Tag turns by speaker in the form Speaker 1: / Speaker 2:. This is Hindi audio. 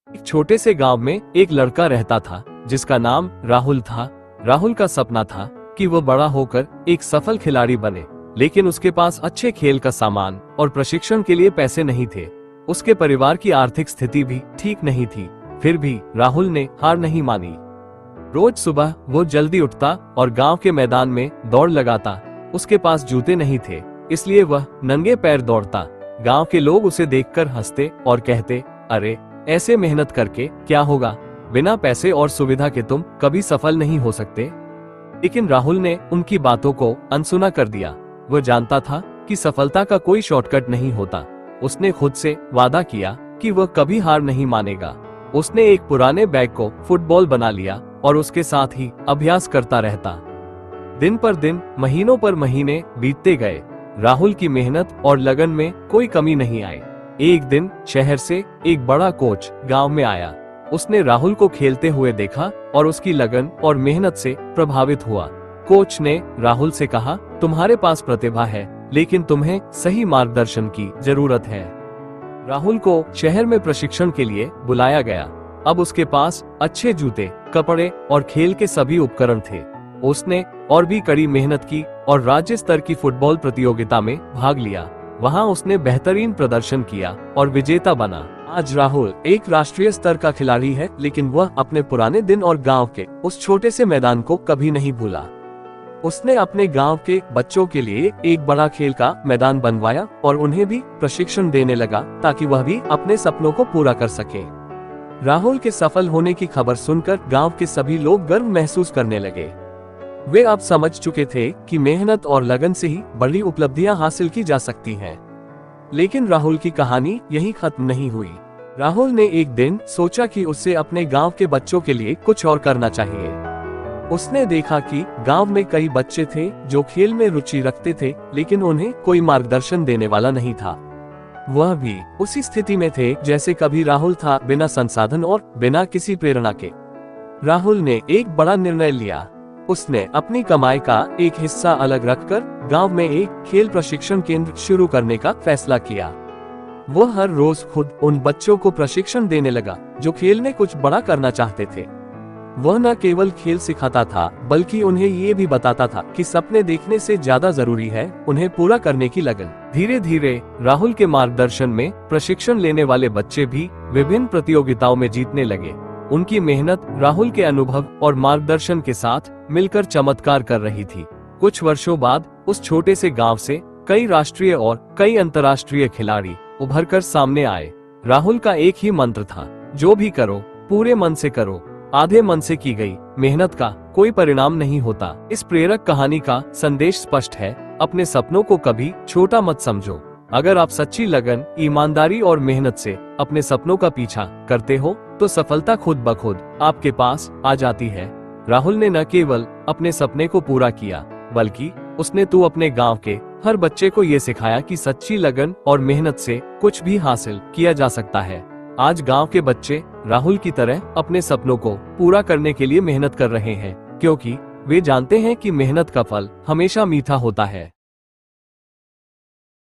Speaker 1: एक छोटे से गांव में एक लड़का रहता था जिसका नाम राहुल था। राहुल का सपना था कि वो बड़ा होकर एक सफल खिलाड़ी बने, लेकिन उसके पास अच्छे खेल का सामान और प्रशिक्षण के लिए पैसे नहीं थे। उसके परिवार की आर्थिक स्थिति भी ठीक नहीं थी। फिर भी राहुल ने हार नहीं मानी। रोज सुबह वो जल्दी उठता और गांव के मैदान में दौड़ लगाता। उसके पास जूते नहीं थे, इसलिए वह नंगे पैर दौड़ता। गांव के लोग उसे देखकर हंसते और कहते, अरे ऐसे मेहनत करके क्या होगा, बिना पैसे और सुविधा के तुम कभी सफल नहीं हो सकते। लेकिन राहुल ने उनकी बातों को अनसुना कर दिया। वह जानता था कि सफलता का कोई शॉर्टकट नहीं होता। उसने खुद से वादा किया कि वह कभी हार नहीं मानेगा। उसने एक पुराने बैग को फुटबॉल बना लिया और उसके साथ ही अभ्यास करता रहता। दिन पर दिन, महीनों पर महीने बीतते गए। राहुल की मेहनत और लगन में कोई कमी नहीं आई। एक दिन शहर से एक बड़ा कोच गांव में आया। उसने राहुल को खेलते हुए देखा और उसकी लगन और मेहनत से प्रभावित हुआ। कोच ने राहुल से कहा, तुम्हारे पास प्रतिभा है, लेकिन तुम्हें सही मार्गदर्शन की जरूरत है। राहुल को शहर में प्रशिक्षण के लिए बुलाया गया। अब उसके पास अच्छे जूते, कपड़े और खेल के सभी उपकरण थे। उसने और भी कड़ी मेहनत की और राज्य स्तर की फुटबॉल प्रतियोगिता में भाग लिया। वहां उसने बेहतरीन प्रदर्शन किया और विजेता बना। आज राहुल एक राष्ट्रीय स्तर का खिलाड़ी है, लेकिन वह अपने पुराने दिन और गांव के उस छोटे से मैदान को कभी नहीं भूला। उसने अपने गांव के बच्चों के लिए एक बड़ा खेल का मैदान बनवाया और उन्हें भी प्रशिक्षण देने लगा, ताकि वह भी अपने सपनों को पूरा कर सके। राहुल के सफल होने की खबर सुनकर गांव के सभी लोग गर्व महसूस करने लगे। वे अब समझ चुके थे कि मेहनत और लगन से ही बड़ी उपलब्धियां हासिल की जा सकती हैं। लेकिन राहुल की कहानी यहीं खत्म नहीं हुई। राहुल ने एक दिन सोचा कि उसे अपने गांव के बच्चों के लिए कुछ और करना चाहिए। उसने देखा कि गांव में कई बच्चे थे जो खेल में रुचि रखते थे, लेकिन उन्हें कोई मार्गदर्शन देने वाला नहीं था। वह भी उसी स्थिति में थे जैसे कभी राहुल था, बिना संसाधन और बिना किसी प्रेरणा के। राहुल ने एक बड़ा निर्णय लिया। उसने अपनी कमाई का एक हिस्सा अलग रखकर गांव में एक खेल प्रशिक्षण केंद्र शुरू करने का फैसला किया। वो हर रोज खुद उन बच्चों को प्रशिक्षण देने लगा जो खेल में कुछ बड़ा करना चाहते थे। वह न केवल खेल सिखाता था, बल्कि उन्हें ये भी बताता था कि सपने देखने से ज्यादा जरूरी है उन्हें पूरा करने की लगन। धीरे धीरे राहुल के मार्गदर्शन में प्रशिक्षण लेने वाले बच्चे भी विभिन्न प्रतियोगिताओं में जीतने लगे। उनकी मेहनत राहुल के अनुभव और मार्गदर्शन के साथ मिलकर चमत्कार कर रही थी। कुछ वर्षों बाद उस छोटे से गांव से कई राष्ट्रीय और कई अंतर्राष्ट्रीय खिलाड़ी उभरकर सामने आए। राहुल का एक ही मंत्र था, जो भी करो पूरे मन से करो। आधे मन से की गई मेहनत का कोई परिणाम नहीं होता। इस प्रेरक कहानी का संदेश स्पष्ट है, अपने सपनों को कभी छोटा मत समझो। अगर आप सच्ची लगन, ईमानदारी और मेहनत से अपने सपनों का पीछा करते हो, तो सफलता खुद ब खुद आपके पास आ जाती है। राहुल ने न केवल अपने सपने को पूरा किया, बल्कि उसने अपने गांव के हर बच्चे को ये सिखाया कि सच्ची लगन और मेहनत से कुछ भी हासिल किया जा सकता है। आज गांव के बच्चे राहुल की तरह अपने सपनों को पूरा करने के लिए मेहनत कर रहे हैं, क्योंकि वे जानते हैं कि मेहनत का फल हमेशा मीठा होता है।